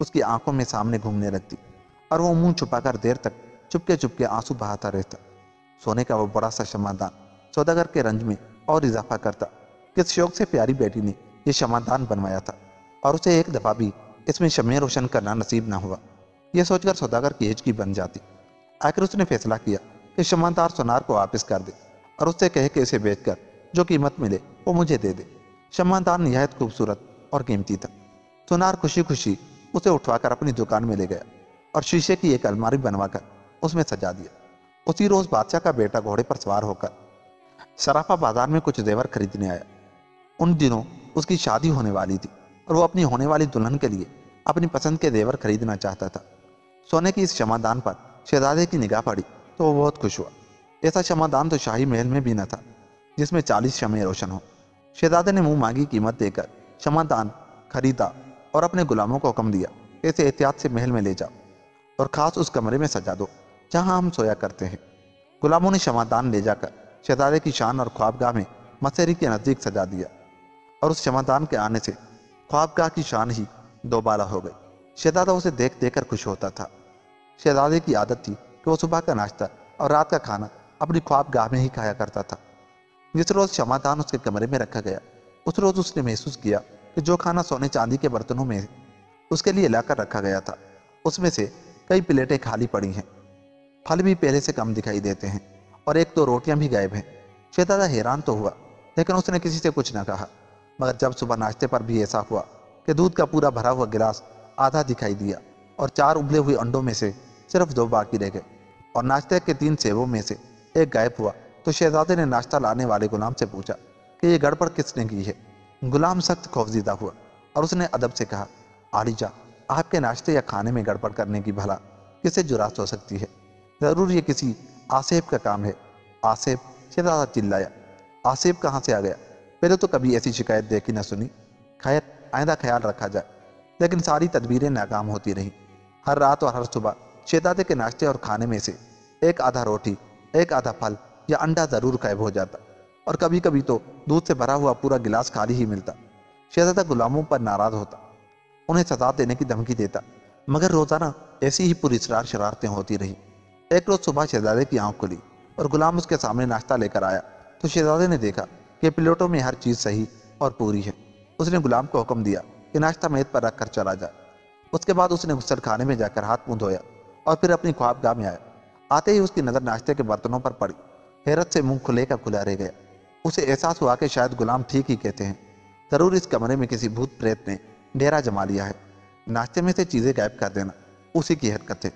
اس کی آنکھوں میں سامنے گھومنے لگتی اور وہ منہ چھپا کر دیر تک چپکے چپکے آنسو بہاتا رہتا۔ سونے کا وہ بڑا سا شمعدان سوداگر کے رنج میں اور اضافہ کرتا۔ کس شوق سے پیاری بیٹی نے یہ شمعدان بنوایا تھا اور اسے ایک دفعہ بھی اس میں شمع روشن کرنا نصیب نہ ہوا، یہ سوچ کر سوداگر کی ہچکی بن جاتی۔ آخر اس نے فیصلہ کیا کہ شمعدار سونار کو واپس کر دے اور اس سے کہے کہ اسے بیچ کر جو قیمت ملے وہ مجھے دے دے۔ شمعدار نہایت خوبصورت اور قیمتی تھا۔ سونار خوشی خوشی اسے اٹھوا کر اپنی دکان میں لے گیا اور شیشے کی ایک الماری بنوا کر اس میں سجا دیا۔ اسی روز بادشاہ کا بیٹا گھوڑے پر سوار ہو کر سرافہ بازار میں کچھ زیور خریدنے آیا۔ ان دنوں اس کی شادی ہونے والی تھی اور وہ اپنی ہونے والی دلہن کے لیے اپنی پسند کے زیور خریدنا چاہتا تھا۔ سونے کی اس شمعدان پر شہزادے کی نگاہ پڑی تو وہ بہت خوش ہوا۔ ایسا شمعدان تو شاہی محل میں بھی نہ تھا جس میں 40 شمعیں روشن ہوں۔ شہزادے نے منہ مانگی قیمت دے کر شمعدان خریدا اور اپنے غلاموں کو حکم دیا کہ اسے احتیاط سے محل میں لے جاؤ اور خاص اس کمرے میں سجا دو جہاں ہم سویا کرتے ہیں۔ غلاموں نے شمعدان لے جا کر شہزادے کی شان اور خوابگاہ میں مسیری کے نزدیک سجا دیا اور اس شمعدان کے آنے سے خوابگاہ کی شان ہی دوبالا ہو گئی۔ شہزادہ اسے دیکھ دیکھ کر خوش ہوتا تھا۔ شہزادے کی عادت تھی کہ وہ صبح کا ناشتہ اور رات کا کھانا اپنی خوابگاہ میں ہی کھایا کرتا تھا۔ جس روز شمعدان اس کے کمرے میں رکھا گیا اس روز اس نے محسوس کیا کہ جو کھانا سونے چاندی کے برتنوں میں اس کے لیے لا کر رکھا گیا تھا اس میں سے کئی پلیٹیں خالی پڑی ہیں، پھل بھی پہلے سے کم دکھائی دیتے ہیں اور ایک دو روٹیاں بھی غائب ہیں۔ شہزادہ حیران تو ہوا لیکن اس نے کسی سے کچھ نہ کہا، مگر جب صبح ناشتے پر بھی ایسا ہوا کہ دودھ کا پورا بھرا ہوا گلاس آدھا دکھائی دیا اور 4 ابلے ہوئے انڈوں میں سے صرف 2 باقی رہ گئے اور ناشتے کے 3 سیبوں میں سے ایک غائب ہوا، تو شہزادے نے ناشتہ لانے والے غلام سے پوچھا کہ یہ گڑبڑ کس نے کی ہے۔ غلام سخت خوفزدہ ہوا اور اس نے ادب سے کہا، عالیجا، آپ کے ناشتے یا کھانے میں گڑبڑ کرنے کی بھلا کسے جرات ہو سکتی ہے؟ ضرور یہ کسی آصف کا کام ہے۔ آصف؟ شہزادہ چلایا، آصف کہاں سے آ گیا؟ پہلے تو کبھی ایسی شکایت دیکھی نہ سنی۔ خیر، آئندہ خیال رکھا جائے۔ لیکن ساری تدبیریں ناکام ہوتی رہیں۔ ہر رات اور ہر صبح شہزادے کے ناشتے اور کھانے میں سے ایک آدھا روٹی، ایک آدھا پھل یا انڈا ضرور غائب ہو جاتا اور کبھی کبھی تو دودھ سے بھرا ہوا پورا گلاس خالی ہی ملتا۔ شہزادہ غلاموں پر ناراض ہوتا، انہیں سزا دینے کی دھمکی دیتا، مگر روزانہ ایسی ہی پراسرار شرارتیں ہوتی رہیں۔ ایک روز صبح شہزادے کی آنکھ کھلی اور غلام اس کے سامنے ناشتہ لے کر آیا تو شہزادے نے دیکھا کہ پلیٹوں میں ہر چیز صحیح اور پوری ہے۔ اس نے غلام کو حکم دیا کہ ناشتہ میز پر رکھ کر چلا جائے۔ اس کے بعد اس نے غسل خانے میں جا کر ہاتھ منہ دھویا اور پھر اپنی خوابگاہ میں آیا۔ آتے ہی اس کی نظر ناشتے کے برتنوں پر پڑی۔ حیرت سے منہ کھلے کا کھلا رہ گیا۔ اسے احساس ہوا کہ شاید غلام ٹھیک ہی کہتے ہیں، ضرور اس کمرے میں کسی بھوت پریت نے ڈیرا جما لیا ہے۔ ناشتے میں سے چیزیں غائب کر دینا اسی کی حرکت ہے۔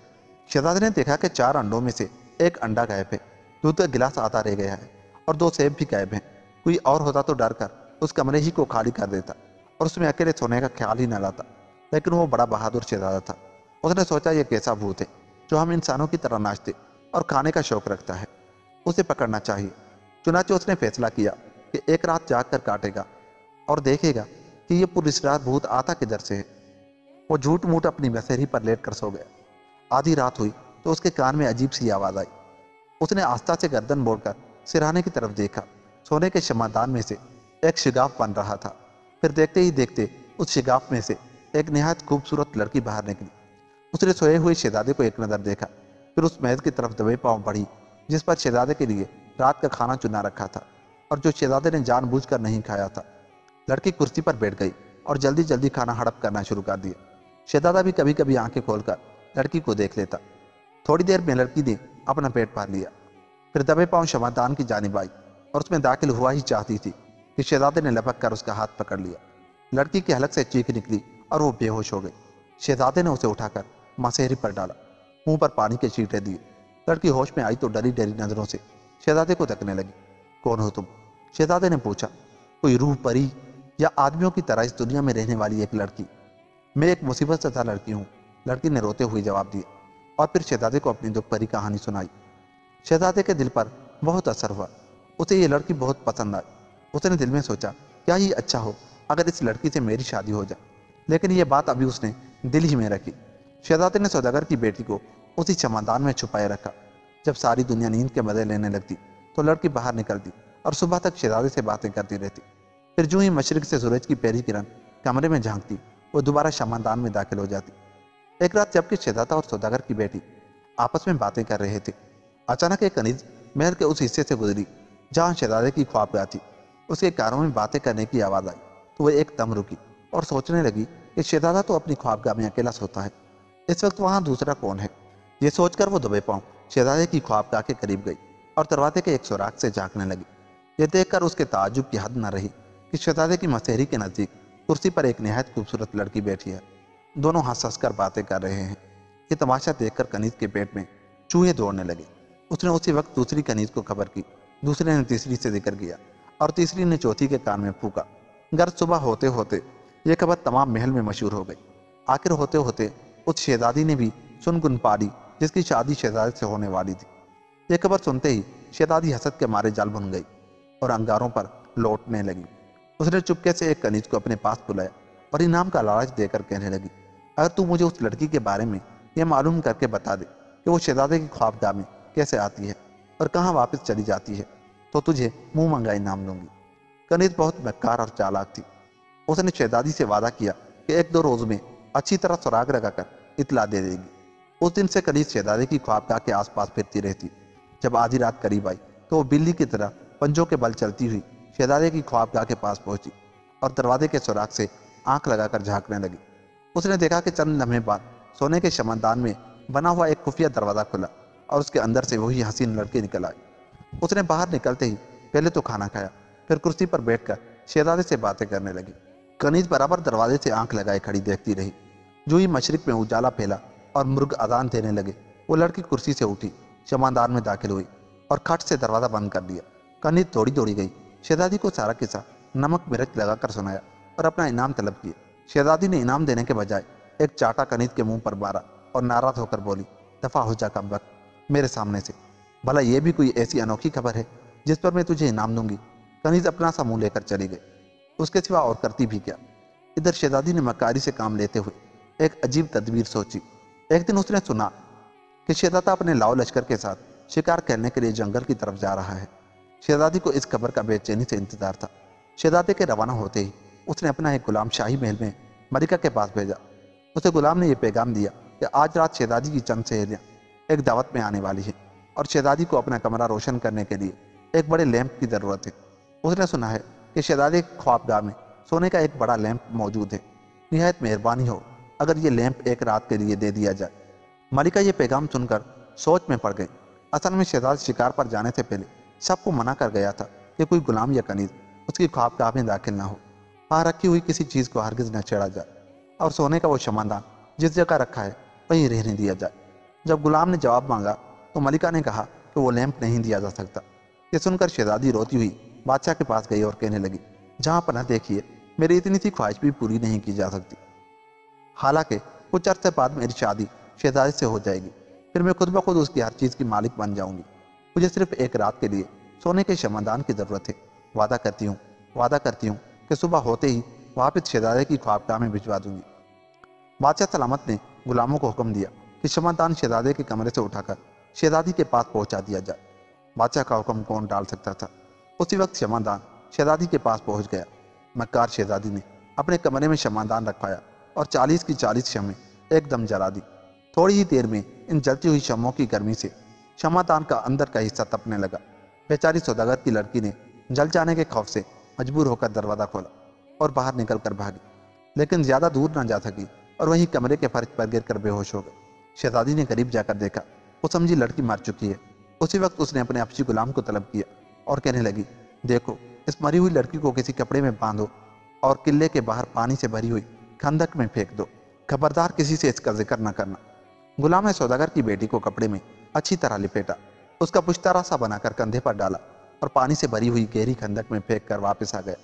شہزادے نے دیکھا کہ 4 انڈوں میں سے ایک انڈا غائب ہے، دودھ کا گلاس آدھا رہ گیا ہے اور 2 سیب بھی غائب ہیں۔ کوئی اور ہوتا تو ڈر کر اس کمرے ہی کو خالی کر دیتا اور اس میں اکیلے سونے کا خیال ہی نہ لاتا، لیکن وہ بڑا بہادر شہزادہ تھا۔ اس نے سوچا یہ کیسا بھوت ہے جو ہم انسانوں کی طرح ناشتے اور کھانے کا شوق رکھتا ہے، اسے پکڑنا چاہیے۔ چنانچہ اس نے فیصلہ کیا کہ ایک رات جاگ کر کاٹے گا اور دیکھے گا کہ یہ پراسرار بھوت آتا کدھر سے ہے۔ وہ جھوٹ موٹ اپنی مسیری پر لیٹ کر سو گیا۔ آدھی رات ہوئی تو اس کے کان میں عجیب سی آواز آئی۔ اس نے آہستہ سے گردن موڑ کر سرہانے کی طرف دیکھا۔ سونے کے شمعدان میں سے ایک شگاف بن رہا تھا۔ پھر دیکھتے ہی دیکھتے اس شگاف میں سے ایک نہایت خوبصورت لڑکی باہر نکلی۔ اس نے سوئے ہوئے شہزادے کو ایک نظر دیکھا، پھر اس میز کی طرف دبے پاؤں بڑھی جس پر شہزادے کے لیے رات کا کھانا چنا رکھا تھا اور جو شہزادے نے جان بوجھ کر نہیں کھایا تھا۔ لڑکی کرسی پر بیٹھ گئی اور جلدی جلدی کھانا ہڑپ کرنا شروع کر دیا۔ شہزادہ بھی کبھی کبھی آنکھیں کھول کر لڑکی کو دیکھ لیتا۔ تھوڑی دیر میں لڑکی نے اپنا پیٹ بھر لیا، پھر دبے پاؤں شمعدان کی جانب آئی اور اس میں داخل ہوا ہی چاہتی تھی کہ شہزادے نے لپک کر اس کا ہاتھ پکڑ لیا۔ لڑکی کے حلق سے چیخ نکلی اور وہ بے ہوش ہو گئی۔ شہزادے نے اسے اٹھا کر مسیری پر ڈالا، منہ پر پانی کے چھینٹے دیے۔ لڑکی ہوش میں آئی تو ڈری ڈری نظروں سے شہزادے کو تکنے لگی۔ کون ہو تم؟ شہزادے نے پوچھا۔ کوئی روح پری یا آدمیوں کی طرح اس دنیا میں رہنے والی ایک لڑکی؟ میں ایک مصیبت زدہ لڑکی ہوں، لڑکی نے روتے ہوئے جواب دیا اور پھر شہزادے کو اپنی دکھ بھری کہانی سنائی۔ شہزادے کے دل پر بہت اثر ہوا، اسے یہ لڑکی بہت پسند آئی۔ اس نے دل میں سوچا کیا ہی اچھا ہو اگر اس لڑکی سے میری شادی ہو جائے، لیکن یہ بات ابھی اس نے دل ہی میں رکھی۔ شہزادے نے سوداگر کی بیٹی کو اسی چمدان میں چھپائے رکھا۔ جب ساری دنیا نیند کے مزے لینے لگتی تو لڑکی باہر نکلتی اور صبح تک شہزادے سے باتیں کرتی رہتی۔ پھر جو ہی مشرق سے سورج کی پہلی کرن کمرے میں جھانکتی وہ دوبارہ شمعدان میں داخل ہو جاتی ایک رات جبکہ شہزادہ اور سوداگر کی بیٹی آپس میں باتیں کر رہے تھے، اچانک ایک کنیز محل کے اس حصے سے گزری جہاں شہزادے کی خوابگاہ تھی۔ اس کے کانوں میں باتیں کرنے کی آواز آئی تو وہ ایک دم رکی اور سوچنے لگی کہ شہزادہ تو اپنی خوابگاہ میں اکیلا سوتا ہے، اس وقت وہاں دوسرا کون ہے؟ یہ سوچ کر وہ دبے پاؤں شہزادے کی خوابگاہ کے قریب گئی اور دروازے کے ایک سوراخ سے جھانکنے لگی۔ یہ دیکھ کر اس کے تعجب کی حد نہ رہی کہ شہزادے کی مسحری کے نزدیک کرسی پر ایک نہایت خوبصورت لڑکی بیٹھی ہے۔ دونوں ہنس ہنس کر باتیں کر رہے ہیں۔ یہ تماشا دیکھ کر کنیز کے پیٹ میں چوہے دوڑنے لگے۔ اس نے اسی وقت دوسری کنیز کو خبر کی، دوسرے نے تیسری سے ذکر کیا اور تیسری نے چوتھی کے کان میں پھونکا۔ غرض صبح ہوتے ہوتے یہ خبر تمام محل میں مشہور ہو گئی۔ آخر ہوتے ہوتے اس شہزادی نے بھی سن گن پا لی جس کی شادی شہزادے سے ہونے والی تھی۔ یہ خبر سنتے ہی شہزادی حسد کے مارے جل بن گئی اور انگاروں پر لوٹنے لگی۔ اس نے چپکے سے ایک کنیز کو اپنے پاس بلایا اور انعام کا لالچ دے کر کہنے لگی، اگر تو مجھے اس لڑکی کے بارے میں یہ معلوم کر کے بتا دے کہ وہ شہزادے کی خوابگاہ میں کیسے آتی ہے اور کہاں واپس چلی جاتی ہے تو تجھے منہ منگا انعام دوں گی۔ کنیز بہت مکار اور چالاک تھی۔ اس نے شہزادی سے وعدہ کیا کہ ایک دو روز میں اچھی طرح سراغ لگا کر اطلاع دے دے گی۔ اس دن سے کنیز شہزادے کی خوابگاہ کے آس پاس پھرتی رہتی۔ جب آدھی رات قریب آئی تو وہ بلی کی طرح پنجوں کے بل چلتی ہوئی شہزادے کی خوابگاہ کے پاس پہنچی اور دروازے کے سوراخ سے آنکھ لگا کر جھانکنے لگی۔ اس نے دیکھا کہ چند لمحے بعد سونے کے شمعدان میں بنا ہوا ایک خفیہ دروازہ کھلا اور اس کے اندر سے وہی حسین لڑکی نکل آئی۔ اس نے باہر نکلتے ہی پہلے تو کھانا کھایا، پھر کرسی پر بیٹھ کر شہزادے سے باتیں کرنے لگی۔ کنیز برابر دروازے سے آنکھ لگائے کھڑی دیکھتی رہی۔ جو ہی مشرق میں اجالا پھیلا اور مرغ اذان دینے لگے، وہ لڑکی کرسی سے اٹھی، شمعدان میں داخل ہوئی اور کھٹ سے دروازہ بند کر دیا۔ کنیز دوڑی دوڑی گئی، شہزادی کو سارا قصہ نمک مرچ لگا کر سنایا اور اپنا انعام طلب کیا۔ شہزادی نے انعام دینے کے بجائے ایک چاٹا کنیز کے منہ پر مارا اور ناراض ہو کر بولی، دفع ہو جا کم وقت میرے سامنے سے، بھلا یہ بھی کوئی ایسی انوکھی خبر ہے جس پر میں تجھے انعام دوں گی؟ کنیز اپنا سا منہ لے کر چلی گئی۔ اس کے سوا اور کرتی بھی کیا؟ ادھر شہزادی نے مکاری سے کام لیتے ہوئے ایک عجیب تدبیر سوچی۔ ایک دن اس نے سنا کہ شہزادہ اپنے لاؤ لشکر کے ساتھ شکار کرنے کے لیے جنگل کی طرف جا رہا ہے۔ شہزادی کو اس خبر کا بے چینی سے انتظار تھا۔ شہزادے کے روانہ ہوتے ہی اس نے اپنا ایک غلام شاہی محل میں ملکہ کے پاس بھیجا۔ اسے غلام نے یہ پیغام دیا کہ آج رات شہزادی کی چند سہیلیاں ایک دعوت میں آنے والی ہیں اور شہزادی کو اپنا کمرہ روشن کرنے کے لیے ایک بڑے لیمپ کی ضرورت ہے۔ اس نے سنا ہے کہ شہزادے کی خوابگاہ میں سونے کا ایک بڑا لیمپ موجود ہے، نہایت مہربانی ہو اگر یہ لیمپ ایک رات کے لیے دے دیا جائے۔ ملکہ یہ پیغام سن کر سوچ میں پڑ گئی۔ اصل میں شہزادی شکار پر جانے سے پہلے سب کو منع کر گیا تھا کہ کوئی غلام یا کنیز اس کی خوابگاہ میں داخل نہ ہو، وہاں رکھی ہوئی کسی چیز کو ہرگز نہ چھیڑا جائے اور سونے کا وہ شمعدان جس جگہ رکھا ہے وہیں رہنے دیا جائے۔ جب غلام نے جواب مانگا تو ملکہ نے کہا کہ وہ لیمپ نہیں دیا جا سکتا۔ یہ سن کر شہزادی روتی ہوئی بادشاہ کے پاس گئی اور کہنے لگی، جہاں پناہ دیکھیے میری اتنی سی خواہش بھی پوری نہیں کی جا سکتی۔ حالانکہ کچھ عرصے بعد میری شادی شہزادے سے ہو جائے گی، پھر میں خود بخود اس کی ہر چیز کی مالک بن جاؤں گی۔ مجھے صرف ایک رات کے لیے سونے کے شمعدان کی ضرورت ہے۔ وعدہ کرتی ہوں کہ صبح ہوتے ہی واپس شہزادے کی خوابگاہ میں بھجوا دوں گی۔ بادشاہ سلامت نے غلاموں کو حکم دیا کہ شمعدان شہزادے کے کمرے سے اٹھا کر شہزادی کے پاس پہنچا دیا جائے۔ بادشاہ کا حکم کون ٹال سکتا تھا؟ اسی وقت شمعدان شہزادی کے پاس پہنچ گیا۔ مکار شہزادی نے اپنے کمرے میں شمعدان رکھوایا اور 40 کی 40 شمعیں ایک دم جلا دی۔ تھوڑی ہی دیر میں ان جلتی ہوئی شمعوں کی گرمی سے شمعدان کا اندر کا حصہ تپنے لگا۔ بیچاری سوداگر کی لڑکی نے جل جانے کے خوف سے مجبور ہو کر دروازہ کھولا اور باہر نکل کر بھاگی، لیکن زیادہ دور نہ جا سکی اور وہیں کمرے کے فرش پر گر کر بے ہوش ہو گئی۔ شہزادی نے قریب جا کر دیکھا، وہ سمجھی لڑکی مر چکی ہے۔ اسی وقت اس نے اپنے حبشی غلام کو طلب کیا اور کہنے لگی، دیکھو اس مری ہوئی لڑکی کو کسی کپڑے میں باندھو اور قلعے کے باہر پانی سے بھری ہوئی خندق میں پھینک دو، خبردار کسی سے اس کا ذکر نہ کرنا۔ غلام نے سوداگر کی بیٹی کو کپڑے میں اچھی طرح لپیٹا، اس کا پشتارا سا بنا کر کندھے پر ڈالا اور پانی سے بھری ہوئی گہری خندق میں پھینک کر واپس آ گیا۔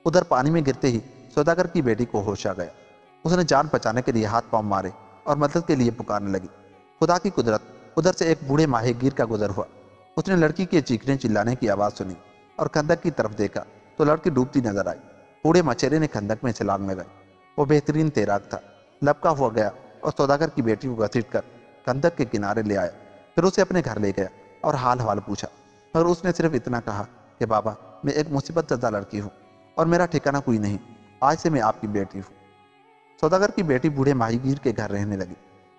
ادھر پانی میں گرتے ہی سوداگر کی بیٹی کو ہوش آ گیا۔ اس نے جان بچانے کے لیے ہاتھ پاؤں مارے اور مدد کے لیے پکارنے لگی۔ خدا کی قدرت، ادھر سے ایک بوڑھے ماہی گیر کا گزر ہوا۔ اس نے لڑکی کے چیخنے چلانے کی آواز سنی اور خندق کی طرف دیکھا تو لڑکی ڈوبتی نظر آئی۔ بوڑھے مچھیرے نے خندق میں چھلانگ لگائی۔ وہ بہترین تیراک تھا، لپکا ہوا گیا اور سوداگر کی بیٹی کو گھسیٹ کر خندق کے کنارے لے آیا، پھر اسے اپنے گھر لے گیا اور حال حوال پوچھا، مگر اس نے صرف اتنا کہا کہ بابا میں ایک مصیبت زدہ لڑکی ہوں اور میرا ٹھکانہ کوئی نہیں، آج سے میں آپ کی بیٹی ہوں۔ سوداگر کی بیٹی بوڑھے ماہی گیر کے گھر رہنے لگی۔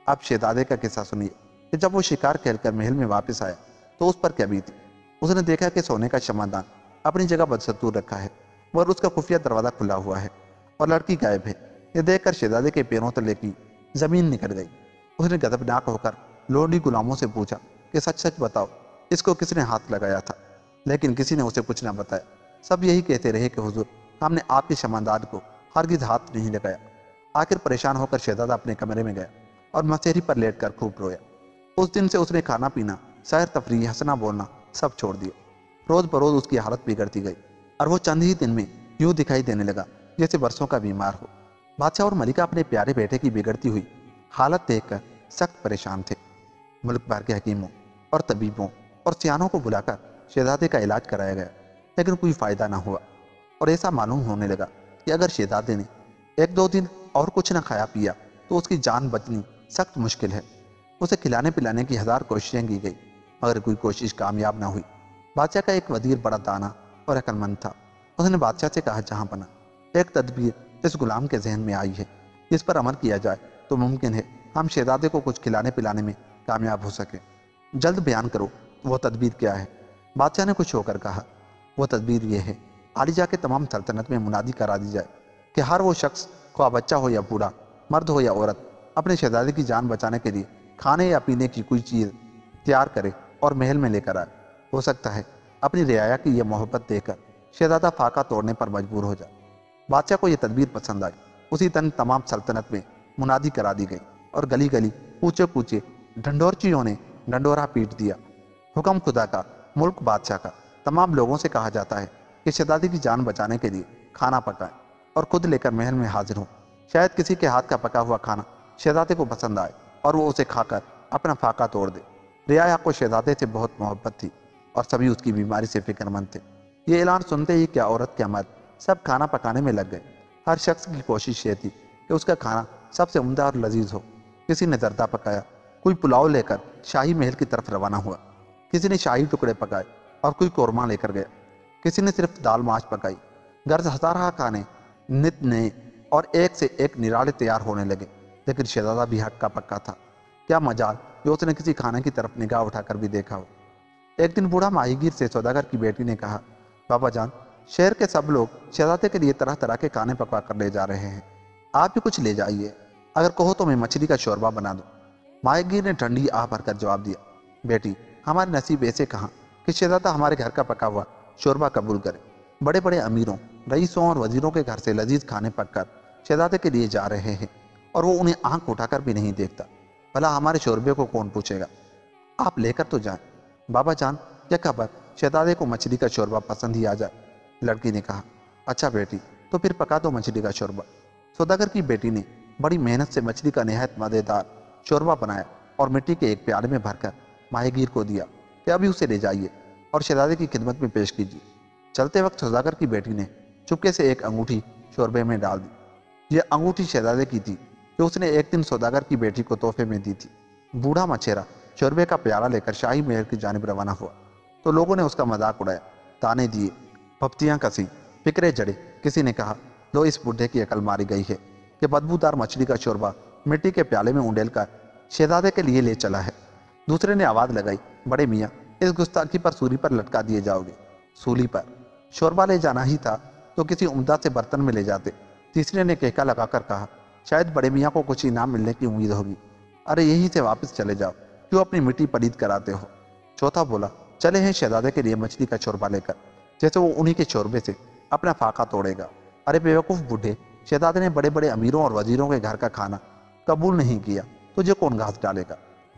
آپ شہزادے کا قصہ سنیے کہ جب وہ شکار کھیل کر محل میں واپس آیا تو اس پر کیا بیتی۔ اس نے دیکھا کہ سونے کا شمعدان اپنی جگہ بدستور رکھا ہے مگر اس کا خفیہ دروازہ کھلا ہوا ہے اور لڑکی غائب ہے۔ یہ دیکھ کر شہزادے کے پیروں تلے کی زمین نکل گئی۔ اس نے غضبناک ہو کر لونڈی غلاموں سے پوچھا کہ سچ سچ بتاؤ اس کو کس نے ہاتھ لگایا تھا، لیکن کسی نے اسے کچھ نہ بتایا۔ سب یہی کہتے رہے کہ حضور ہم نے آپ کے شمعدان کو ہرگز ہاتھ نہیں لگایا۔ آخر پریشان ہو کر شہزادہ اپنے کمرے میں گیا اور مسیری پر لیٹ کر خوب رویا۔ اس دن سے اس نے کھانا پینا، سیر تفریح، ہنسنا بولنا سب چھوڑ دیا۔ روز بروز اس کی حالت بگڑتی گئی اور وہ چند ہی دن میں یوں دکھائی دینے لگا جیسے برسوں کا بیمار ہو۔ بادشاہ اور ملکہ اپنے پیارے بیٹے کی بگڑتی ہوئی حالت دیکھ کر سخت پریشان تھے۔ ملک بھر کے حکیموں اور طبیبوں اور سیانوں کو بلا کر شہزادے کا علاج کرایا گیا، لیکن کوئی فائدہ نہ ہوا، اور ایسا معلوم ہونے لگا کہ اگر شہزادے نے ایک دو دن اور کچھ نہ کھایا پیا تو اس کی جان بچنی سخت مشکل ہے۔ اسے کھلانے پلانے کی ہزار کوششیں کی گئی مگر کوئی کوشش کامیاب نہ ہوئی۔ بادشاہ کا ایک وزیر بڑا دانا اور عقل مند تھا۔ اس نے بادشاہ سے کہا جہاں پنا ایک تدبیر اس غلام کے ذہن میں آئی ہے، جس پر عمل کیا جائے تو ممکن ہے ہم شہزادے کو کچھ کھلانے پلانے میں کامیاب ہو سکے۔ جلد بیان کرو وہ تدبیر کیا ہے؟ بادشاہ نے خوش ہو کر کہا وہ تدبیر یہ ہے عالیہ کے تمام سلطنت میں منادی کرا دی جائے کہ ہر وہ شخص خواہ بچہ ہو یا بوڑھا، مرد ہو یا عورت، اپنے شہزادے کی جان بچانے کے لیے کھانے یا پینے کی کوئی چیز تیار کرے اور محل میں لے کر آئے۔ ہو سکتا ہے اپنی رعایا کی یہ محبت دے کر شہزادہ فاقہ توڑنے پر مجبور ہو جائے۔ بادشاہ کو یہ تدبیر پسند آئی۔ اسی دن تمام سلطنت میں منادی کرا دی گئی اور گلی گلی کوچے کوچے ڈھنڈورچیوں نے ڈنڈورا پیٹ دیا۔ حکم خدا کا، ملک بادشاہ کا۔ تمام لوگوں سے کہا جاتا ہے کہ شہزادی کی جان بچانے کے لیے کھانا پکائیں اور خود لے کر محل میں حاضر ہوں۔ شاید کسی کے ہاتھ کا پکا ہوا کھانا شہزادے کو پسند آئے اور وہ اسے کھا کر اپنا فاقہ توڑ دے۔ رعایا کو شہزادے سے بہت محبت تھی اور سبھی اس کی بیماری سے فکر مند تھے۔ یہ اعلان سنتے ہی کیا عورت کیا مرد سب کھانا پکانے میں لگ گئے۔ ہر شخص کی کوشش یہ تھی کہ اس کا کھانا سب سے عمدہ اور لذیذ ہو۔ کسی نے زردہ پکایا، کوئی پلاؤ لے کر شاہی محل کی طرف روانہ ہوا، کسی نے شاہی ٹکڑے پکائے اور کوئی قورمہ لے کر گیا، کسی نے صرف دال ماش پکائی۔ غرض ہزارہ کھانے نت نئے اور ایک سے ایک نرالے تیار ہونے لگے، لیکن شہزادہ بھی حق کا پکا تھا۔ کیا مجال جو اس نے کسی کھانے کی طرف نگاہ اٹھا کر بھی دیکھا ہو۔ ایک دن بوڑھا ماہی گیر سے سوداگر کی بیٹی نے کہا بابا جان، شہر کے سب لوگ شہزادے کے لیے طرح طرح کے کھانے پکوا کر لے جا رہے ہیں، آپ بھی کچھ لے جائیے، اگر کہو تو میں مچھلی کا شوربہ بنا دوں۔ ماہی گیر نے ٹھنڈی آہ بھر کر جواب دیا بیٹی، ہمارے نصیب ایسے کہاں کہ شہزادہ ہمارے گھر کا پکا ہوا شوربہ قبول کرے۔ بڑے بڑے امیروں، رئیسوں اور وزیروں کے گھر سے لذیذ کھانے پک کر شہزادے کے لیے جا رہے ہیں اور وہ انہیں آنکھ اٹھا کر بھی نہیں دیکھتا۔ بھلا ہمارے شوربے کو کون پوچھے گا؟ آپ لے کر تو جائیں۔ بابا جان، کیا خبر شہزادے کو مچھلی کا شوربہ پسند ہی آ جائے۔ لڑکی نے کہا اچھا بیٹی، تو پھر پکا دو مچھلی کا شوربہ۔ سوداگر کی بیٹی نے بڑی محنت سے مچھلی کا نہایت مزیدار شوربہ بنایا اور مٹی کے ایک پیالے میں بھر کر ماہی گیر کو دیا کہ ابھی اسے لے جائیے اور شہزادے کی خدمت میں پیش کیجیے۔ چلتے وقت سوداگر کی بیٹی نے چپکے سے ایک انگوٹھی شوربے میں ڈال دی۔ یہ انگوٹھی شہزادے کی تھی جو اس نے ایک دن سوداگر کی بیٹی کو تحفے میں دی تھی۔ بوڑھا مچھیرا شوربے کا پیالہ لے کر شاہی محل کی جانب روانہ ہوا تو لوگوں نے اس کا مذاق اڑایا، تانے دیے، پھپتیاں کسی، فکرے جڑے۔ کسی نے کہا لو اس بڈھے کی عقل ماری گئی ہے کہ بدبودار مچھلی کا شوربہ مٹی کے پیالے میں اونڈیل کر شہزادے کے لیے لے چلا ہے۔ دوسرے نے آواز لگائی بڑے میاں، اس گستاخی پر سولی پر لٹکا دیے جاؤ گے۔ سولی پر؟ شوربہ لے جانا ہی تھا تو کسی عمدہ سے برتن میں لے جاتے۔ تیسرے نے کہکا لگا کر کہا شاید بڑے میاں کو کچھ انعام ملنے کی امید ہوگی، ارے یہیں سے واپس چلے جاؤ، کیوں اپنی مٹی پلید کراتے ہو۔ چوتھا بولا چلے ہیں شہزادے کے لیے مچھلی کا شوربہ لے کر، جیسے وہ انہی کے شوربے سے اپنا فاقہ توڑے گا۔ ارے بیوقوف بڈھے، شہزادے نے بڑے بڑے امیروں اور وزیروں کے گھر کا کھانا قبول نہیں کیا، تجھے کون گھاس ڈالے گا۔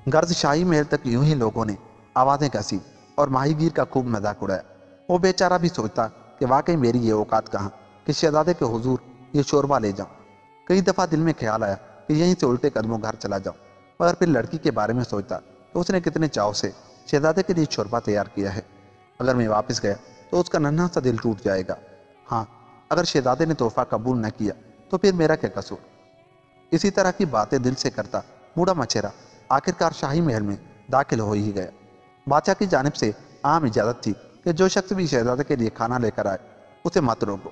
غرض شاہی محل تک یوں ہی لوگوں نے آوازیں کسی اور ماہی گیر کا خوب مذاق اڑایا۔ وہ بیچارہ بھی سوچتا کہ واقعی میری یہ اوقات کہاں کہ شہزادے کے حضور یہ شوربہ لے جاؤں۔ کئی دفعہ دل میں خیال آیا کہ یہیں سے الٹے قدموں گھر چلا جاؤں، مگر پھر لڑکی کے بارے میں سوچتا کہ اس نے کتنے چاؤ سے شہزادے کے لیے شوربہ تیار کیا ہے۔ اگر میں واپس گیا تو اس کا ننھا سا دل ٹوٹ جائے گا۔ ہاں، اگر شہزادے نے تحفہ قبول نہ کیا تو پھر میرا کیا قصور۔ اسی طرح کی باتیں دل سے کرتا بوڑھا مچھیرا آخرکار شاہی محل میں داخل ہو ہی گیا۔ بادشاہ کی جانب سے عام اجازت تھی کہ جو شخص بھی شہزادے کے لیے کھانا لے کر آئے اسے مت روکو۔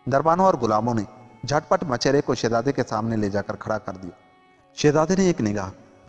دربانوں اور غلاموں نے جھٹ پٹ مچھیرے کو شہزادے کے سامنے لے جا کر کھڑا کر دیا۔ شہزادے نے ایک نگاہ